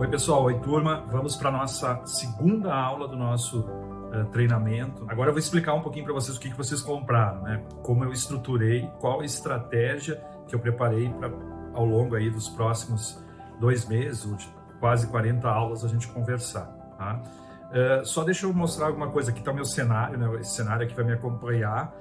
Oi pessoal, oi turma, vamos para a nossa segunda aula do nosso treinamento. Agora eu vou explicar um pouquinho para vocês o que vocês compraram, né? Como eu estruturei, qual a estratégia que eu preparei ao longo aí dos próximos 2 meses, ou de quase 40 aulas a gente conversar, tá? Só deixa eu mostrar alguma coisa, aqui está o meu cenário, né? Esse cenário aqui vai me acompanhar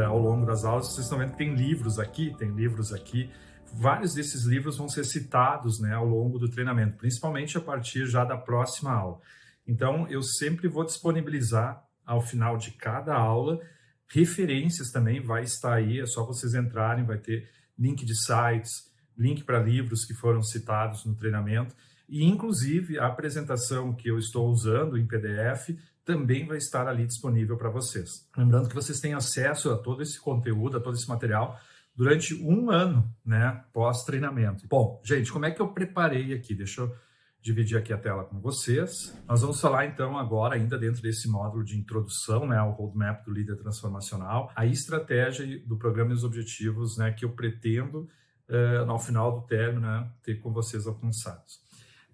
ao longo das aulas. Vocês estão vendo que tem livros aqui, Vários desses livros vão ser citados, né, ao longo do treinamento, principalmente a partir já da próxima aula. Então, eu sempre vou disponibilizar, ao final de cada aula, referências também, vai estar aí, é só vocês entrarem, vai ter link de sites, link para livros que foram citados no treinamento, e inclusive a apresentação que eu estou usando em PDF também vai estar ali disponível para vocês. Lembrando que vocês têm acesso a todo esse conteúdo, a todo esse material, durante 1 ano, né, pós-treinamento. Bom, gente, como é que eu preparei aqui? Deixa eu dividir aqui a tela com vocês. Nós vamos falar, então, agora, ainda dentro desse módulo de introdução, né, ao roadmap do líder transformacional, a estratégia do programa e os objetivos, né, que eu pretendo, ao final do término, né, ter com vocês alcançados.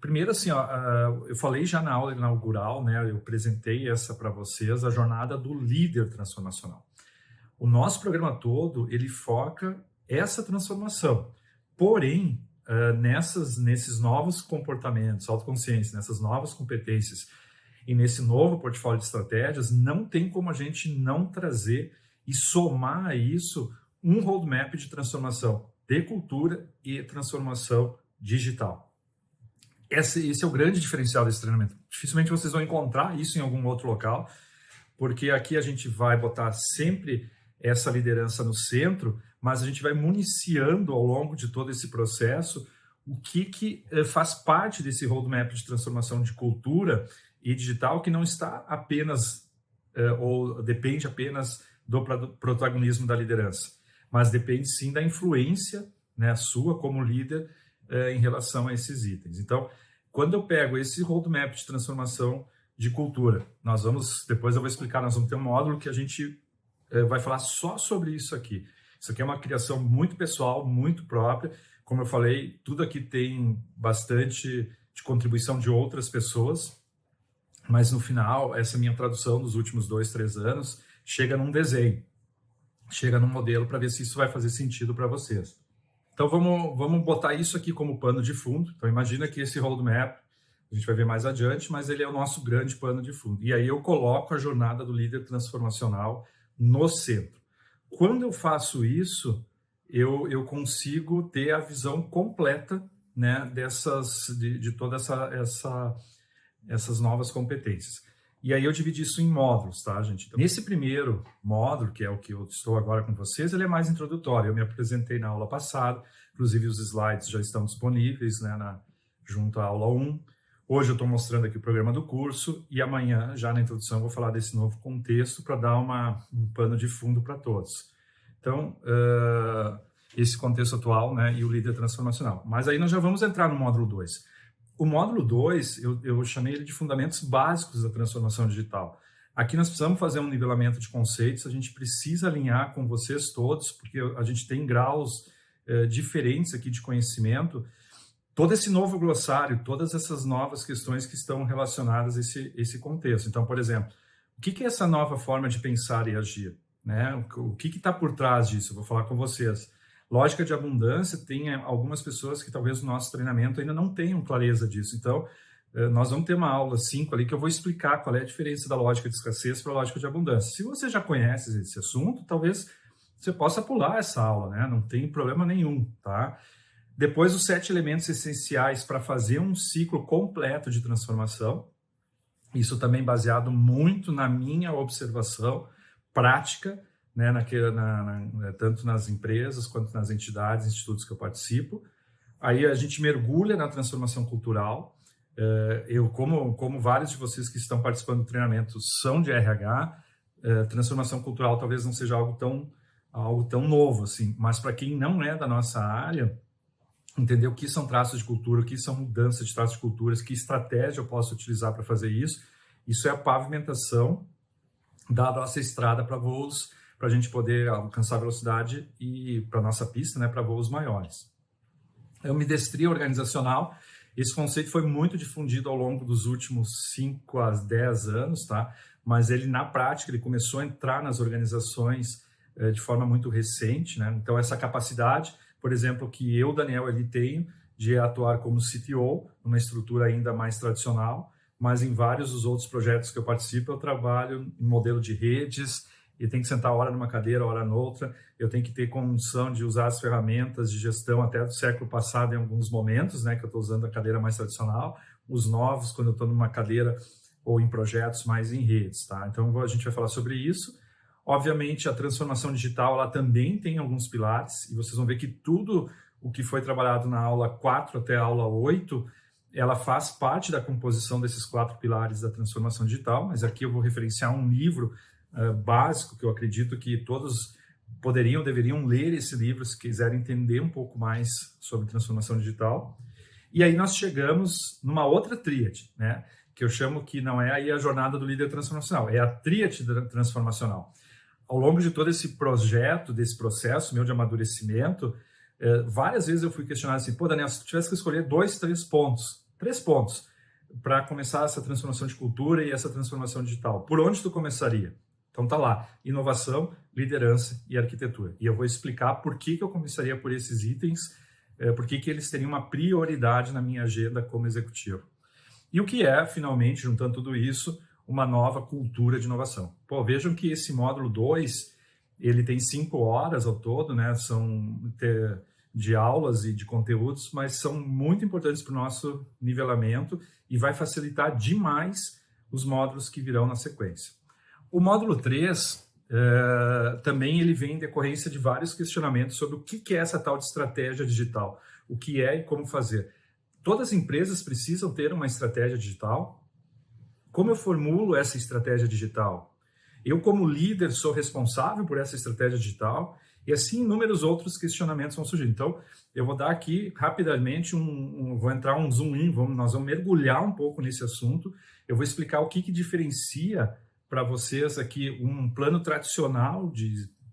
Primeiro, assim, eu falei já na aula inaugural, né, eu apresentei essa para vocês, a jornada do líder transformacional. O nosso programa todo, ele foca essa transformação. Porém, nesses novos comportamentos, autoconsciência, nessas novas competências e nesse novo portfólio de estratégias, não tem como a gente não trazer e somar a isso um roadmap de transformação de cultura e transformação digital. Esse é o grande diferencial desse treinamento. Dificilmente vocês vão encontrar isso em algum outro local, porque aqui a gente vai botar sempre essa liderança no centro, mas a gente vai municiando ao longo de todo esse processo o que faz parte desse roadmap de transformação de cultura e digital, que não está apenas ou depende apenas do protagonismo da liderança, mas depende sim da influência, né, sua como líder em relação a esses itens. Então, quando eu pego esse roadmap de transformação de cultura, depois eu vou explicar, nós vamos ter um módulo que a gente vai falar só sobre isso aqui. Isso aqui é uma criação muito pessoal, muito própria. Como eu falei, tudo aqui tem bastante de contribuição de outras pessoas, mas no final, essa minha tradução dos últimos 2, 3 anos chega num desenho, chega num modelo para ver se isso vai fazer sentido para vocês. Então vamos botar isso aqui como pano de fundo. Então imagina que esse roadmap, a gente vai ver mais adiante, mas ele é o nosso grande pano de fundo. E aí eu coloco a jornada do líder transformacional no centro. Quando eu faço isso, eu consigo ter a visão completa, né, de todas essas novas competências. E aí eu dividi isso em módulos, tá, gente? Então, nesse primeiro módulo, que é o que eu estou agora com vocês, ele é mais introdutório. Eu me apresentei na aula passada, inclusive os slides já estão disponíveis, né, junto à aula 1. Hoje eu estou mostrando aqui o programa do curso e amanhã, já na introdução, eu vou falar desse novo contexto para dar um pano de fundo para todos. Então, esse contexto atual, né, e o líder transformacional. Mas aí nós já vamos entrar no módulo 2. O módulo 2, eu chamei ele de fundamentos básicos da transformação digital. Aqui nós precisamos fazer um nivelamento de conceitos, a gente precisa alinhar com vocês todos, porque a gente tem graus diferentes aqui de conhecimento. Todo esse novo glossário, todas essas novas questões que estão relacionadas a esse contexto. Então, por exemplo, o que é essa nova forma de pensar e agir? Né? O que está por trás disso? Eu vou falar com vocês. Lógica de abundância, tem algumas pessoas que talvez no nosso treinamento ainda não tenham clareza disso. Então, nós vamos ter uma aula 5 ali que eu vou explicar qual é a diferença da lógica de escassez para a lógica de abundância. Se você já conhece esse assunto, talvez você possa pular essa aula, né? Não tem problema nenhum, tá? Depois, os 7 elementos essenciais para fazer um ciclo completo de transformação. Isso também baseado muito na minha observação prática, né, tanto nas empresas quanto nas entidades, institutos que eu participo. Aí a gente mergulha na transformação cultural. Eu, como vários de vocês que estão participando do treinamento são de RH, transformação cultural talvez não seja algo tão novo, assim, mas para quem não é da nossa área, entender o que são traços de cultura, o que são mudanças de traços de culturas, que estratégia eu posso utilizar para fazer isso. Isso é a pavimentação da nossa estrada para voos, para a gente poder alcançar velocidade e para a nossa pista, né, para voos maiores. é ambidestria organizacional. Esse conceito foi muito difundido ao longo dos últimos 5 a 10 anos, tá? Mas ele, na prática, ele começou a entrar nas organizações de forma muito recente, né? Então, essa capacidade, por exemplo, que eu, Daniel, ele tenho de atuar como CTO, numa estrutura ainda mais tradicional, mas em vários dos outros projetos que eu participo, eu trabalho em modelo de redes, e tem que sentar hora numa cadeira, hora noutra, eu tenho que ter condição de usar as ferramentas de gestão até do século passado em alguns momentos, né, que eu estou usando a cadeira mais tradicional, os novos quando eu estou numa cadeira ou em projetos mais em redes, tá? Então a gente vai falar sobre isso. Obviamente a transformação digital, ela também tem alguns pilares, e vocês vão ver que tudo o que foi trabalhado na aula 4 até a aula 8, ela faz parte da composição desses 4 pilares da transformação digital, mas aqui eu vou referenciar um livro básico, que eu acredito que todos deveriam ler esse livro se quiserem entender um pouco mais sobre transformação digital. E aí nós chegamos numa outra tríade, né, que eu chamo que não é aí a jornada do líder transformacional, é a tríade transformacional. Ao longo de todo esse projeto, desse processo meu de amadurecimento, várias vezes eu fui questionado assim, pô, Daniel, se tu tivesse que escolher 2, 3 pontos para começar essa transformação de cultura e essa transformação digital, por onde tu começaria? Então tá lá, inovação, liderança e arquitetura. E eu vou explicar por que eu começaria por esses itens, por que eles teriam uma prioridade na minha agenda como executivo. E o que é, finalmente, juntando tudo isso, uma nova cultura de inovação. Pô, vejam que esse módulo 2, ele tem 5 horas ao todo, né? São de aulas e de conteúdos, mas são muito importantes para o nosso nivelamento e vai facilitar demais os módulos que virão na sequência. O módulo 3, também ele vem em decorrência de vários questionamentos sobre o que é essa tal de estratégia digital, o que é e como fazer. Todas as empresas precisam ter uma estratégia digital. Como eu formulo essa estratégia digital? Eu, como líder, sou responsável por essa estratégia digital, e assim inúmeros outros questionamentos vão surgir. Então, eu vou dar aqui rapidamente vou entrar um zoom in, nós vamos mergulhar um pouco nesse assunto. Eu vou explicar o que diferencia para vocês aqui um plano tradicional,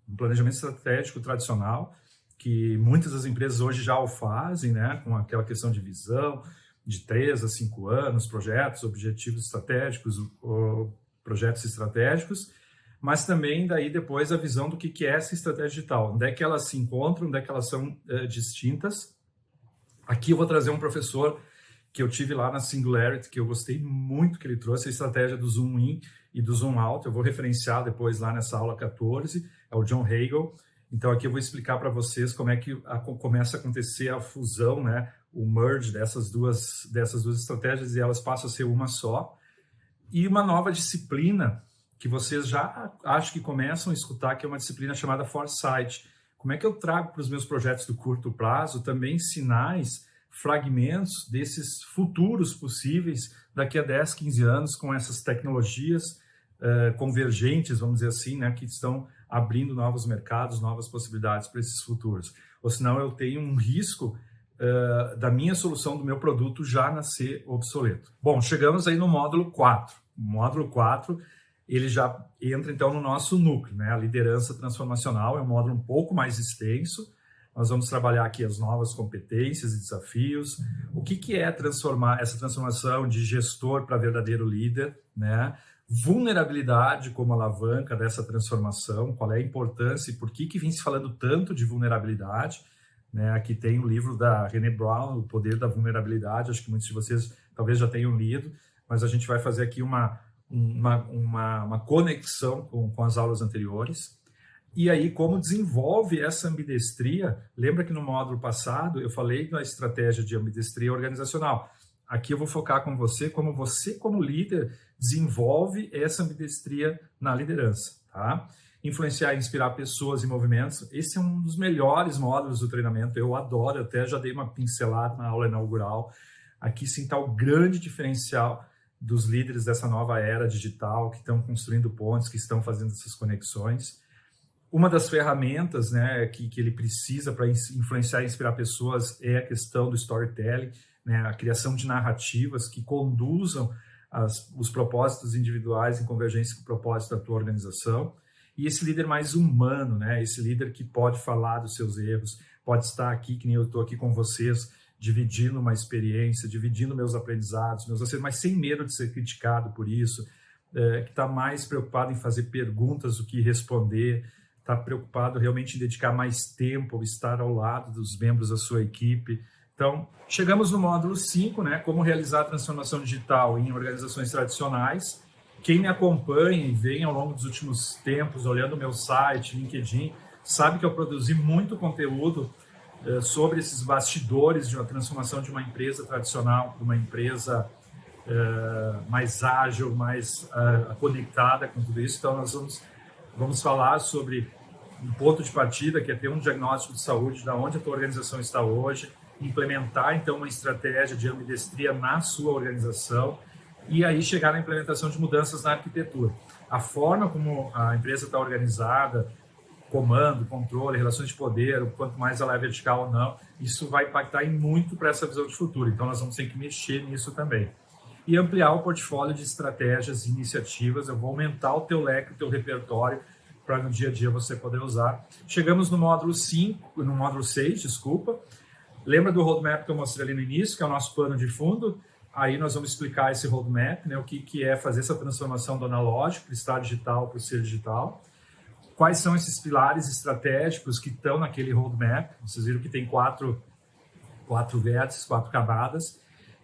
um planejamento estratégico tradicional, que muitas das empresas hoje já o fazem, né, com aquela questão de visão, de 3 a 5 anos, projetos, objetivos estratégicos, projetos estratégicos, mas também daí depois a visão do que é essa estratégia digital, onde é que elas se encontram, onde é que elas são distintas. Aqui eu vou trazer um professor que eu tive lá na Singularity, que eu gostei muito que ele trouxe, a estratégia do Zoom In e do Zoom Out. Eu vou referenciar depois lá nessa aula 14, é o John Hagel. Então aqui eu vou explicar para vocês como é que começa a acontecer a fusão, né, o merge dessas duas estratégias, e elas passam a ser uma só. E uma nova disciplina que vocês já acho que começam a escutar, que é uma disciplina chamada Foresight. Como é que eu trago para os meus projetos do curto prazo também sinais, fragmentos desses futuros possíveis daqui a 10, 15 anos, com essas tecnologias convergentes, vamos dizer assim, né, que estão abrindo novos mercados, novas possibilidades para esses futuros. Ou senão eu tenho um risco da minha solução, do meu produto já nascer obsoleto. Bom, chegamos aí no módulo 4. O módulo 4, ele já entra então no nosso núcleo, né? A liderança transformacional é um módulo um pouco mais extenso. Nós vamos trabalhar aqui as novas competências e desafios. O que é essa transformação de gestor para verdadeiro líder, né? Vulnerabilidade como alavanca dessa transformação, qual é a importância e por que vem se falando tanto de vulnerabilidade, né? Aqui tem o livro da Brené Brown, O Poder da Vulnerabilidade, acho que muitos de vocês talvez já tenham lido, mas a gente vai fazer aqui uma conexão com as aulas anteriores. E aí, como desenvolve essa ambidestria? Lembra que no módulo passado eu falei da estratégia de ambidestria organizacional. Aqui eu vou focar com você, como líder, desenvolve essa ambidestria na liderança, tá? Influenciar e inspirar pessoas e movimentos. Esse é um dos melhores módulos do treinamento. Eu adoro, eu até já dei uma pincelada na aula inaugural. Aqui sim está o grande diferencial dos líderes dessa nova era digital, que estão construindo pontes, que estão fazendo essas conexões. Uma das ferramentas, né, que ele precisa para influenciar e inspirar pessoas é a questão do storytelling, né, a criação de narrativas que conduzam os propósitos individuais em convergência com o propósito da tua organização. E esse líder mais humano, né, esse líder que pode falar dos seus erros, pode estar aqui, que nem eu estou aqui com vocês, dividindo uma experiência, dividindo meus aprendizados, meus acertos, mas sem medo de ser criticado por isso, que está mais preocupado em fazer perguntas do que responder, está preocupado realmente em dedicar mais tempo, estar ao lado dos membros da sua equipe. Então, chegamos no módulo 5, né? Como realizar a transformação digital em organizações tradicionais. Quem me acompanha e vem ao longo dos últimos tempos, olhando o meu site, LinkedIn, sabe que eu produzi muito conteúdo sobre esses bastidores de uma transformação de uma empresa tradicional para uma empresa mais ágil, mais conectada com tudo isso. Então, nós vamos falar sobre um ponto de partida, que é ter um diagnóstico de saúde, de onde a tua organização está hoje, implementar, então, uma estratégia de ambidestria na sua organização e aí chegar na implementação de mudanças na arquitetura. A forma como a empresa está organizada, comando, controle, relações de poder, quanto mais ela é vertical ou não, isso vai impactar muito para essa visão de futuro. Então, nós vamos ter que mexer nisso também. E ampliar o portfólio de estratégias e iniciativas. Eu vou aumentar o teu leque, o teu repertório, para no dia a dia você poder usar. Chegamos no módulo 6, desculpa. Lembra do roadmap que eu mostrei ali no início, que é o nosso plano de fundo? Aí nós vamos explicar esse roadmap, né? O que é fazer essa transformação do analógico para o estar digital, para o ser digital. Quais são esses pilares estratégicos que estão naquele roadmap? Vocês viram que tem quatro vértices, 4 camadas,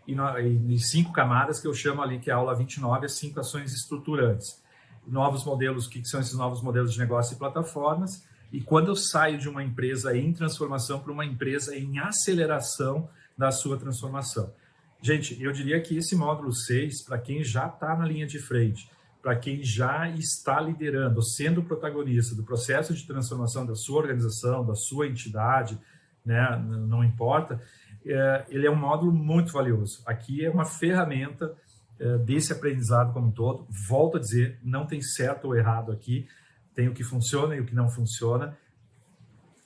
e 5 camadas que eu chamo ali, que é a aula 29, as 5 ações estruturantes. Novos modelos, o que são esses novos modelos de negócio e plataformas? E quando eu saio de uma empresa em transformação para uma empresa em aceleração da sua transformação. Gente, eu diria que esse módulo 6, para quem já está na linha de frente, para quem já está liderando, sendo protagonista do processo de transformação da sua organização, da sua entidade, né, não importa, ele é um módulo muito valioso. Aqui é uma ferramenta desse aprendizado como um todo. Volto a dizer, não tem certo ou errado aqui, tem o que funciona e o que não funciona,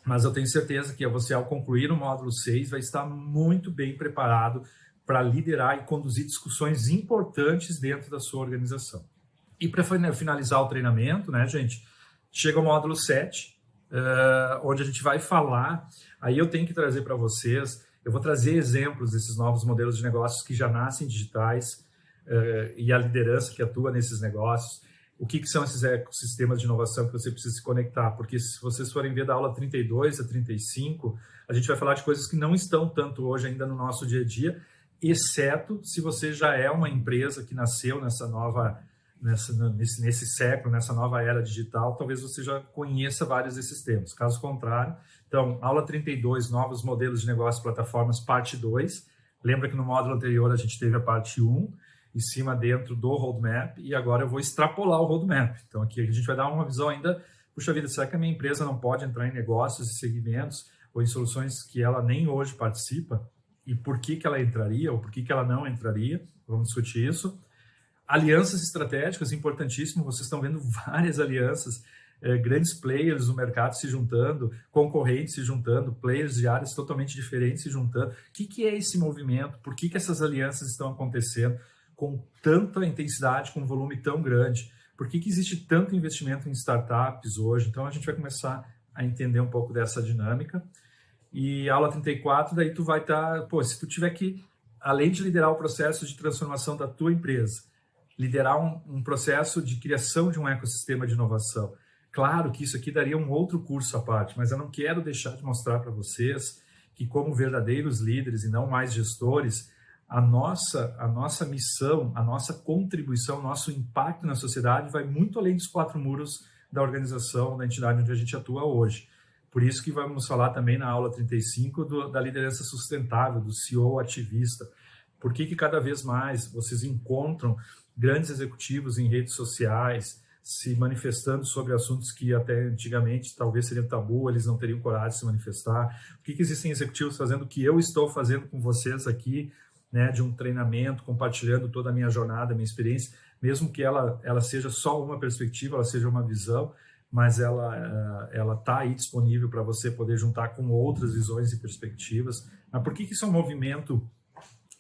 mas eu tenho certeza que você, ao concluir o módulo 6, vai estar muito bem preparado para liderar e conduzir discussões importantes dentro da sua organização. E para finalizar o treinamento, né, gente, chega o módulo 7, onde a gente vai falar, aí eu tenho que trazer para vocês, eu vou trazer exemplos desses novos modelos de negócios que já nascem digitais e a liderança que atua nesses negócios. O que são esses ecossistemas de inovação que você precisa se conectar? Porque se vocês forem ver da aula 32 a 35, a gente vai falar de coisas que não estão tanto hoje ainda no nosso dia a dia, exceto se você já é uma empresa que nasceu nesse século, nessa nova era digital, talvez você já conheça vários desses temas. Caso contrário, então, aula 32, novos modelos de negócio e plataformas, parte 2. Lembra que no módulo anterior a gente teve a parte 1, em cima dentro do roadmap, e agora eu vou extrapolar o roadmap. Então, aqui a gente vai dar uma visão ainda, puxa vida, será que a minha empresa não pode entrar em negócios e segmentos ou em soluções que ela nem hoje participa? E por que ela entraria ou por que ela não entraria? Vamos discutir isso. Alianças estratégicas, importantíssimo, vocês estão vendo várias alianças, grandes players no mercado se juntando, concorrentes se juntando, players de áreas totalmente diferentes se juntando. O que é esse movimento? Por que essas alianças estão acontecendo com tanta intensidade, com um volume tão grande? Por que existe tanto investimento em startups hoje? Então a gente vai começar a entender um pouco dessa dinâmica. E aula 34, daí tu vai estar, se tu tiver que, além de liderar o processo de transformação da tua empresa, liderar um processo de criação de um ecossistema de inovação. Claro que isso aqui daria um outro curso à parte, mas eu não quero deixar de mostrar para vocês que, como verdadeiros líderes e não mais gestores, a nossa missão, a nossa contribuição, nosso impacto na sociedade vai muito além dos 4 muros da organização, da entidade onde a gente atua hoje. Por isso que vamos falar também na aula 35 da liderança sustentável, do CEO ativista. Por que cada vez mais vocês encontram grandes executivos em redes sociais se manifestando sobre assuntos que até antigamente talvez seriam tabu, eles não teriam coragem de se manifestar? Por que existem executivos fazendo o que eu estou fazendo com vocês aqui, né, de um treinamento, compartilhando toda a minha jornada, a minha experiência, mesmo que ela seja só uma perspectiva, ela seja uma visão, mas ela está aí disponível para você poder juntar com outras visões e perspectivas. Mas por que isso é um movimento?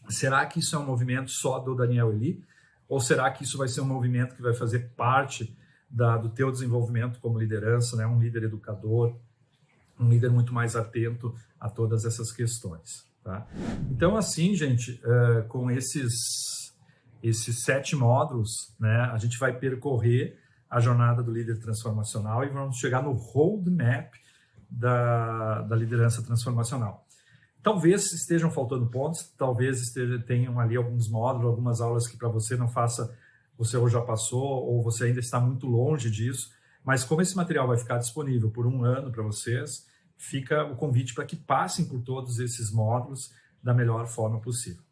Será que isso é um movimento só do Daniel Eli? Ou será que isso vai ser um movimento que vai fazer parte do teu desenvolvimento como liderança, né? Um líder educador, um líder muito mais atento a todas essas questões, tá? Então, assim, gente, com esses 7 módulos, né, a gente vai percorrer a jornada do líder transformacional e vamos chegar no roadmap da liderança transformacional. Talvez estejam faltando pontos, talvez tenham ali alguns módulos, algumas aulas que para você não faça, você ou já passou, ou você ainda está muito longe disso, mas como esse material vai ficar disponível por 1 ano para vocês, fica o convite para que passem por todos esses módulos da melhor forma possível.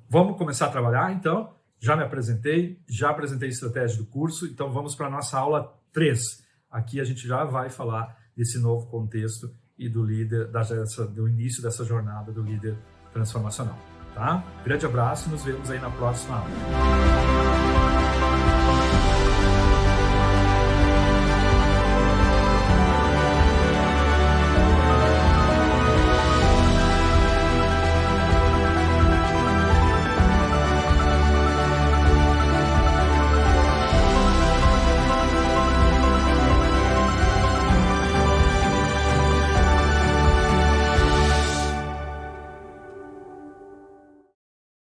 Vamos começar a trabalhar, então? Já me apresentei, já apresentei a estratégia do curso, então vamos para a nossa aula 3. Aqui a gente já vai falar desse novo contexto e do líder, do início dessa jornada do líder transformacional, tá? Grande abraço e nos vemos aí na próxima aula.